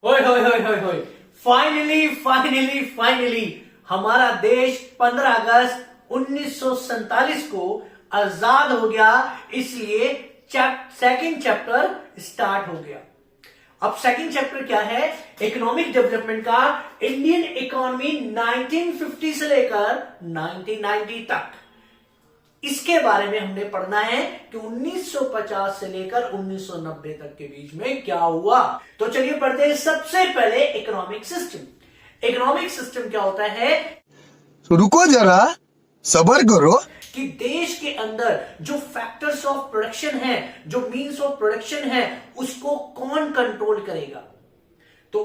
होय होय होय होय होय फाइनली फाइनली फाइनली हमारा देश 15 अगस्त 1947 को आजाद हो गया। इसलिए सेकंड चैप्टर स्टार्ट हो गया। अब सेकंड चैप्टर क्या है? इकोनॉमिक डेवलपमेंट का। इंडियन इकोनॉमी 1950 से लेकर 1990 तक, इसके बारे में हमने पढ़ना है कि 1950 से लेकर 1990 तक के बीच में क्या हुआ। तो चलिए पढ़ते हैं। सबसे पहले इकोनॉमिक सिस्टम। इकोनॉमिक सिस्टम क्या होता है? तो रुको जरा, सबर करो। कि देश के अंदर जो फैक्टर्स ऑफ प्रोडक्शन है, जो मीन्स ऑफ प्रोडक्शन है, उसको कौन कंट्रोल करेगा। तो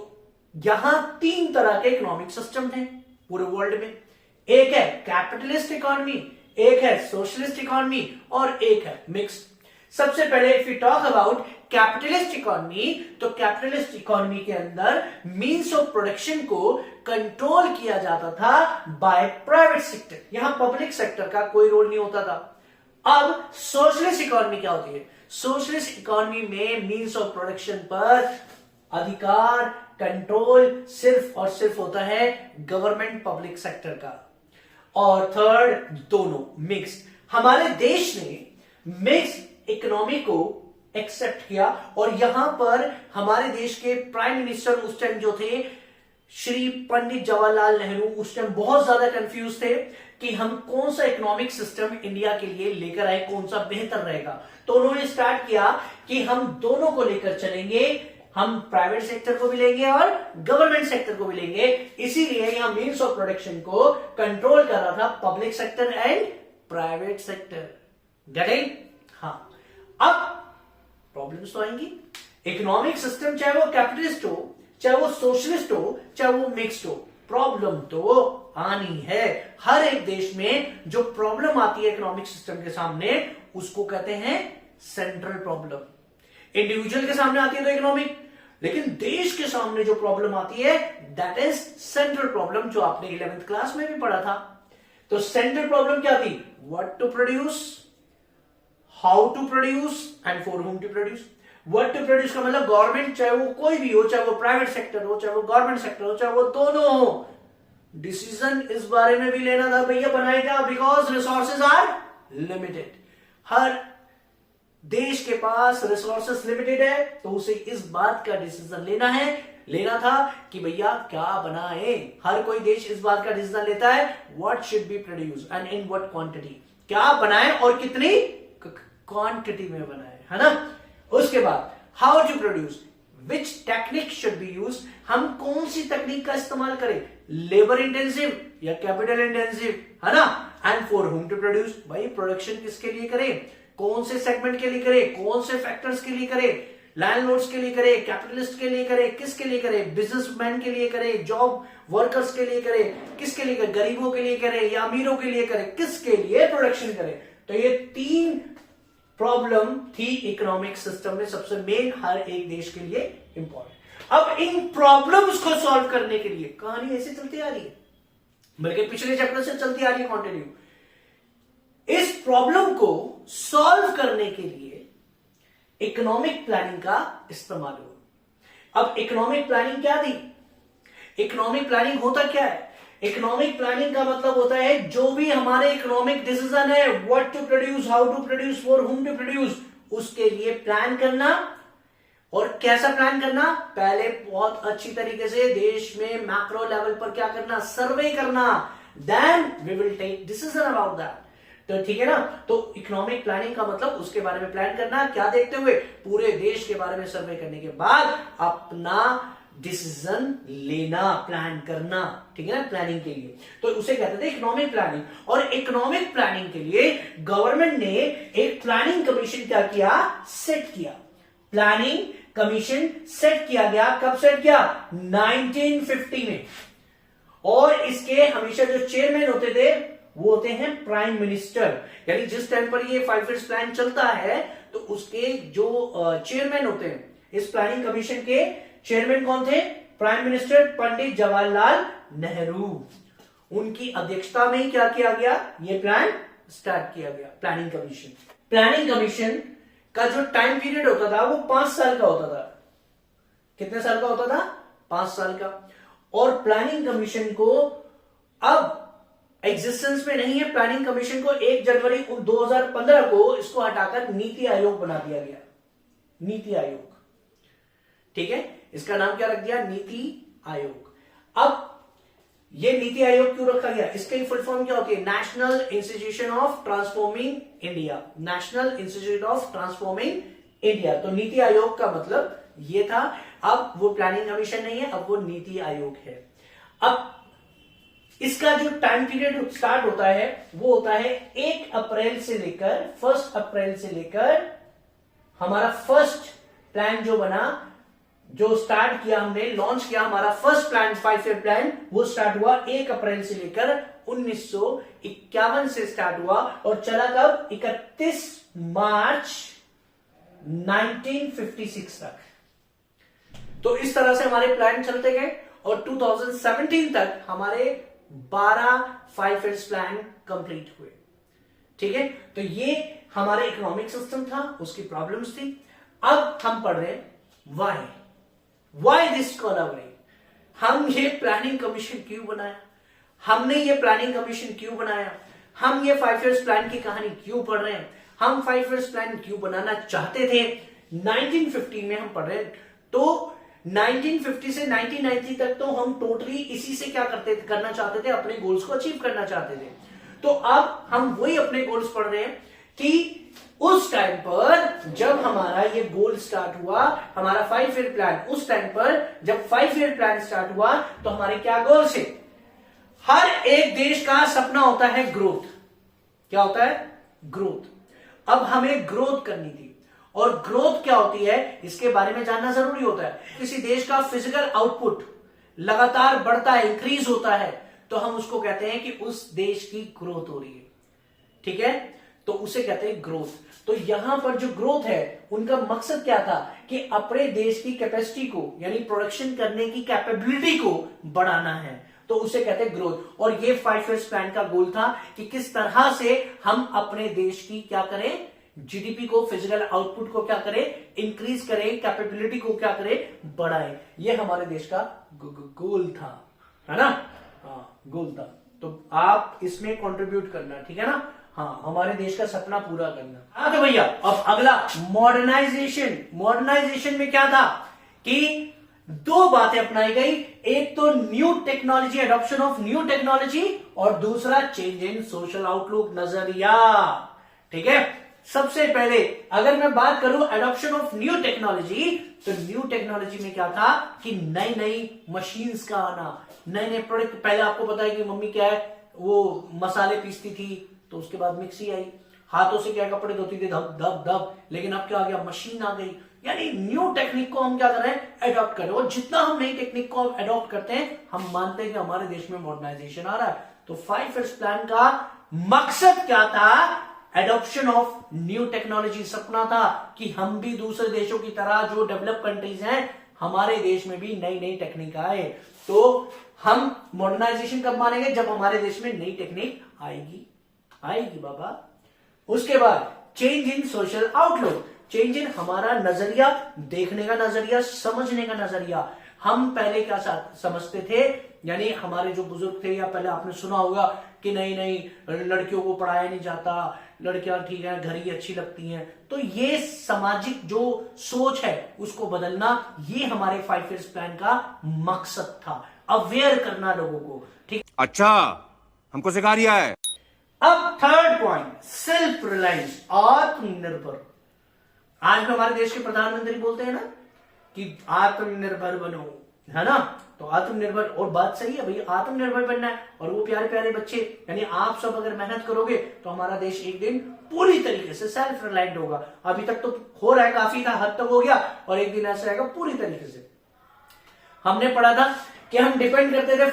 यहां 3 तरह के इकोनॉमिक सिस्टम हैं पूरे वर्ल्ड में। एक है कैपिटलिस्ट इकोनॉमी, एक है सोशलिस्ट इकोनॉमी और एक है मिक्स्ड। सबसे पहले if you talk about capitalist economy, तो कैपिटलिस्ट इकोनॉमी के अंदर मीन्स ऑफ प्रोडक्शन को कंट्रोल किया जाता था बाय प्राइवेट सेक्टर। यहां पब्लिक सेक्टर का कोई रोल नहीं होता था। अब सोशलिस्ट इकोनॉमी क्या होती है? सोशलिस्ट इकोनॉमी में मीन्स ऑफ प्रोडक्शन पर अधिकार, कंट्रोल सिर्फ और सिर्फ होता है गवर्नमेंट पब्लिक सेक्टर का। और थर्ड, दोनों मिक्स्ड। हमारे देश ने मिक्स्ड इकोनॉमी को एक्सेप्ट किया और यहां पर हमारे देश के प्राइम मिनिस्टर उस टाइम जो थे श्री पंडित जवाहरलाल नेहरू, उस टाइम बहुत ज्यादा कंफ्यूज थे कि हम कौन सा इकोनॉमिक सिस्टम इंडिया के लिए लेकर आए, कौन सा बेहतर रहेगा। तो उन्होंने स्टार्ट किया कि हम दोनों को लेकर चलेंगे, हम प्राइवेट सेक्टर को भी लेंगे और गवर्नमेंट सेक्टर को भी लेंगे। इसीलिए यहां मीन्स ऑफ प्रोडक्शन को कंट्रोल कर रहा था public sector and private sector. Get it? हाँ। अब प्रॉब्लम्स तो आएंगी। इकोनॉमिक सिस्टम चाहे वो कैपिटलिस्ट हो, चाहे वो सोशलिस्ट हो, चाहे वो मिक्स्ड हो, प्रॉब्लम तो आनी है। हर एक देश में जो प्रॉब्लम आती है इकोनॉमिक सिस्टम के सामने, उसको कहते हैं सेंट्रल प्रॉब्लम। इंडिविजुअल के सामने आती है तो इकोनॉमिक, लेकिन देश के सामने जो प्रॉब्लम आती है दैट इज सेंट्रल प्रॉब्लम, जो आपने 11th क्लास में भी पढ़ा था। तो सेंट्रल प्रॉब्लम क्या थी? What to produce, how to produce and for whom to produce. What to produce का मतलब गवर्नमेंट, चाहे वो कोई भी हो, चाहे वो प्राइवेट सेक्टर हो, चाहे वो गवर्नमेंट सेक्टर हो, चाहे वो दोनों हो, डिसीजन इस बारे में भी लेना था भैया बनाएगा, बिकॉज रिसोर्सेज आर लिमिटेड। हर देश के पास रिसोर्सेस लिमिटेड है, तो उसे इस बात का डिसीजन लेना था कि भैया क्या बनाए। हर कोई देश इस बात का डिसीजन लेता है what should be produce and in what quantity, क्या बनाए और कितनी क्वांटिटी में बनाए, है ना। उसके बाद how to produce, which technique should be use, हम कौन सी तकनीक का इस्तेमाल करें, लेबर इंटेंसिव या कैपिटल इंटेंसिव, है ना। And for whom to produce, भाई प्रोडक्शन किसके लिए करें, कौन से सेगमेंट के लिए करें, कौन से फैक्टर्स के लिए करें, लैंडलॉर्ड्स के लिए करें, कैपिटलिस्ट के लिए करें, किसके लिए करें, बिजनेसमैन के लिए करें, जॉब वर्कर्स के लिए करें, किसके लिए करें, गरीबों के लिए करें या अमीरों के लिए करें, किसके लिए प्रोडक्शन करें। तो ये 3 प्रॉब्लम थी इकोनॉमिक सिस्टम में, सबसे मेन, हर एक देश के लिए इंपॉर्टेंट। अब इन प्रॉब्लम्स को सॉल्व करने के लिए कहानी ऐसे चलती आ रही है, बल्कि पिछले चैप्टर से चलती आ रही है कंटिन्यू। इस प्रॉब्लम को सॉल्व करने के लिए इकोनॉमिक प्लानिंग का इस्तेमाल हो। अब इकोनॉमिक प्लानिंग क्या थी? इकोनॉमिक प्लानिंग होता क्या है? इकोनॉमिक प्लानिंग का मतलब होता है जो भी हमारे इकोनॉमिक डिसीजन है, what to produce, how to produce, for whom to produce, उसके लिए प्लान करना। और कैसा प्लान करना? पहले बहुत अच्छी तरीके से देश में मैक्रो लेवल पर क्या करना, सर्वे करना, then we will take decision about that. तो ठीक है ना। तो इकोनॉमिक प्लानिंग का मतलब उसके बारे में प्लान करना, क्या देखते हुए, पूरे देश के बारे में सर्वे करने के बाद अपना डिसीजन लेना, प्लान करना, ठीक है ना, प्लानिंग के लिए। तो उसे कहते थे इकोनॉमिक प्लानिंग। और इकोनॉमिक प्लानिंग के लिए गवर्नमेंट ने एक प्लानिंग कमीशन क्या किया, सेट किया। प्लानिंग कमीशन सेट किया गया। कब सेट किया? 1950 में। और इसके हमेशा जो चेयरमैन होते थे वो होते हैं प्राइम मिनिस्टर। यानी जिस टाइम पर ये 5 ईयर्स प्लान चलता है, तो उसके जो चेयरमैन होते हैं, इस प्लानिंग कमीशन के चेयरमैन कौन थे? Prime minister Pandit Jawaharlal Nehru. उनकी अध्यक्षता में ही क्या किया गया, ये प्लान स्टार्ट किया गया, प्लानिंग कमीशन। प्लानिंग कमीशन का जो टाइम पीरियड होता था वो 5 साल का होता था। कितने साल का होता था? 5 साल का। और प्लानिंग कमीशन को अब एग्जिस्टेंस में नहीं है। प्लानिंग कमीशन को 1 जनवरी 2015 को इसको हटाकर नीति आयोग बना दिया गया। नीति आयोग, ठीक है, इसका नाम क्या रख दिया? नीति आयोग। अब ये नीति आयोग क्यों रखा गया? इसका फुल फॉर्म क्या होती है? National institution of transforming India. National institute of transforming India. तो नीति आयोग का मतलब ये था। अब वो प्लानिंग कमीशन नहीं है, अब वो नीति आयोग है। अब इसका जो टाइम पीरियड स्टार्ट होता है वो होता है 1 अप्रैल से लेकर 1 अप्रैल से लेकर हमारा फर्स्ट प्लान जो बना, जो स्टार्ट किया हमने, लॉन्च किया हमारा फर्स्ट प्लान 5 ईयर प्लान, वो स्टार्ट हुआ 1 अप्रैल से लेकर 1951 से स्टार्ट हुआ और चला कब? 31 मार्च 1956 तक। तो इस तरह से हमारे प्लान चलते गए और 2017 तक हमारे 12 5 ईयर्स प्लान कंप्लीट हुए। ठीक है, तो ये हमारा इकोनॉमिक सिस्टम था, उसकी प्रॉब्लम्स थी। अब हम पढ़ रहे हैं वाई दिस कोलैबोरेशन। हम ये प्लानिंग कमीशन क्यों बनाया, हमने ये प्लानिंग कमीशन क्यों बनाया, हम ये 5 ईयर्स प्लान की कहानी क्यों पढ़ रहे हैं, हम 5 ईयर्स प्लान क्यों बनाना चाहते थे। 1950 में हम पढ़ रहे हैं, तो 1950 से 1990 तक तो हम टोटली इसी से क्या करना चाहते थे, अपने गोल्स को अचीव करना चाहते थे। तो अब हम वही अपने गोल्स पढ़ रहे हैं कि उस टाइम पर जब हमारा ये गोल स्टार्ट हुआ, हमारा 5 ईयर प्लान, उस टाइम पर जब 5 ईयर प्लान स्टार्ट हुआ तो हमारे क्या गोल्स है? हर एक देश का सपना होता है ग्रोथ। क्या होता है? ग्रोथ। अब हमें ग्रोथ करनी थी, और ग्रोथ क्या होती है इसके बारे में जानना जरूरी होता है। किसी देश का फिजिकल आउटपुट लगातार बढ़ता है, इंक्रीज होता है, तो हम उसको कहते हैं कि उस देश की ग्रोथ हो रही है। ठीक है, तो उसे कहते हैं ग्रोथ। तो यहां पर जो ग्रोथ है उनका मकसद क्या था कि अपने देश की कैपेसिटी को, यानी प्रोडक्शन करने की कैपेबिलिटी को बढ़ाना है, तो उसे कहते हैं ग्रोथ। और ये 5 ईयर्स प्लान का गोल था कि किस तरह से हम अपने देश की क्या करें, जीडीपी को, फिजिकल आउटपुट को क्या करें, इंक्रीज करें, कैपेबिलिटी को क्या करें, बढ़ाएं। ये हमारे देश का गोल था, है ना? हाँ, गोल था। तो आप इसमें कंट्रीब्यूट करना, ठीक है ना? हाँ, हमारे देश का सपना पूरा करना। आगे भैया, अब अगला मॉडर्नाइजेशन। मॉडर्नाइजेशन में क्या था कि 2 बातें अपनाई गई। एक तो new technology, adoption of new technology, और दूसरा चेंज इन सोशल आउटलुक, नजरिया। ठीक है, सबसे पहले अगर मैं बात करूं एडॉप्शन ऑफ न्यू टेक्नोलॉजी, तो न्यू टेक्नोलॉजी में क्या था कि नई नई मशीन्स का आना, नए नए प्रोडक्ट। पहले आपको पता है कि मम्मी क्या है, वो मसाले पीसती थी, तो उसके बाद मिक्सी आई, हाथों से क्या कपड़े धोती थी, धप धप धप। लेकिन अब क्या आ गया, मशीन आ गई। यानी न्यू टेक्निक को हम क्या कर रहे हैं, एडॉप्ट कर रहे हैं। और जितना हम नई टेक्निक को एडॉप्ट करते हैं, हम मानते हैं कि हमारे देश में मॉडर्नाइजेशन आ रहा है। तो 5 ईयर्स प्लान का मकसद क्या था? Adoption of new technology. सपना था कि हम भी दूसरे देशों की तरह, जो डेवलप कंट्रीज हैं, हमारे देश में भी नई नई टेक्निक आए। तो हम मॉडर्नाइजेशन कब मानेंगे? जब हमारे देश में नई टेक्निक आएगी बाबा। उसके बाद change in social outlook. Change in हमारा नजरिया, देखने का नजरिया, समझने का नजरिया। हम पहले क्या समझते थे, यानी हमारे जो बुजुर्ग थे, या पहले आपने सुना होगा कि नहीं नहीं लड़कियों को पढ़ाया नहीं जाता, लड़कियां ठीक है घर ही अच्छी लगती हैं। तो ये सामाजिक जो सोच है उसको बदलना, ये हमारे 5 ईयर्स प्लान का मकसद था। अवेयर करना लोगों को। ठीक, अच्छा, हमको सिखा रिया है। अब थर्ड पॉइंट, सेल्फ रिलायंस, आत्मनिर्भर। आज भी हमारे देश के प्रधानमंत्री बोलते हैं ना कि आत्मनिर्भर बनो, है ना? तो आत्मनिर्भर, और बात सही है भाई, आत्मनिर्भर बनना है। और वो प्यारे प्यारे बच्चे, यानी आप सब अगर मेहनत करोगे तो हमारा देश एक दिन पूरी तरीके से सेल्फ रिलायंट होगा। अभी तक तो हो रहा है, काफी था हद तक हो गया, और एक दिन ऐसा आएगा पूरी तरीके से। हमने पढ़ा था कि हम डिपेंड करते थे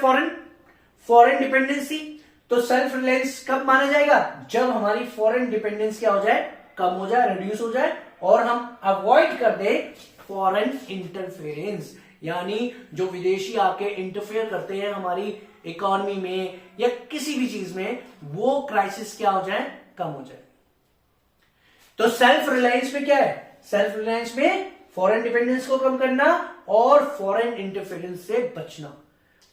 फॉरेन डिपेंडेंसी। तो सेल्फ रिलायंस कब माना जाएगा? जब हमारी फॉरेन डिपेंडेंस क्या हो जाए, कम हो जाए, रिड्यूस हो जाए, और हम अवॉइड कर दे फॉरेन इंटरफेरेंस। यानी जो विदेशी आके इंटरफेयर करते हैं हमारी इकोनॉमी में या किसी भी चीज में, वो क्राइसिस क्या हो जाए, कम हो जाए। तो सेल्फ रिलायंस में क्या है? सेल्फ रिलायंस में फॉरेन डिपेंडेंस को कम करना और फॉरेन इंटरफेरेंस से बचना।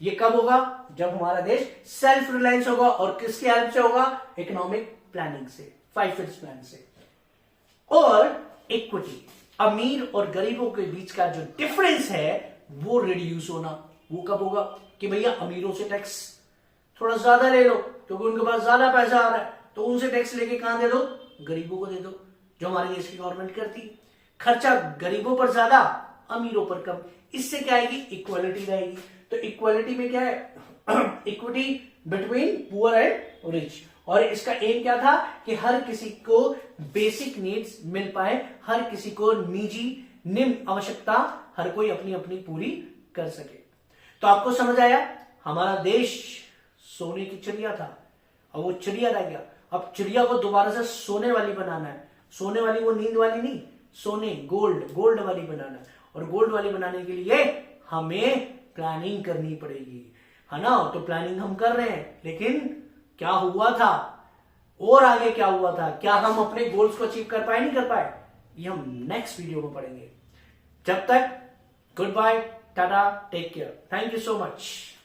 ये कब होगा? जब हमारा देश सेल्फ रिलायंस होगा। और किसके हेल्प से होगा? इकोनॉमिक प्लानिंग से, 5 ईयर्स प्लान से। और इक्विटी, अमीर और गरीबों के बीच का जो डिफरेंस है वो रिड्यूस होना। वो कब होगा? कि भैया अमीरों से टैक्स थोड़ा ज्यादा ले लो क्योंकि उनके पास ज्यादा पैसा आ रहा है, तो उनसे टैक्स लेके कहां दे दो? गरीबों को दे दो, जो हमारे देश की गवर्नमेंट करती है। खर्चा गरीबों पर ज्यादा, अमीरों पर कम। इससे क्या आएगी? इक्वालिटी रहेगी। तो इक्वालिटी में क्या है? Equity between poor and rich. और इसका एम क्या था? कि हर किसी को बेसिक नीड्स मिल पाए, हर किसी को निजी निम्न आवश्यकता हर कोई अपनी अपनी पूरी कर सके। तो आपको समझ आया, हमारा देश सोने की चिड़िया था, अब वो चिड़िया रह गया। अब चिड़िया को दोबारा से सोने वाली बनाना है। सोने वाली वो नींद वाली नहीं, सोने गोल्ड वाली बनाना है। और गोल्ड वाली बनाने के लिए हमें प्लानिंग करनी पड़ेगी, है ना? तो प्लानिंग हम कर रहे हैं, लेकिन क्या हुआ था और आगे क्या हुआ था, क्या हम अपने गोल्स को अचीव कर पाए, नहीं कर पाए, ये हम नेक्स्ट वीडियो में पढ़ेंगे। जब तक goodbye, tata, take care, thank you so much.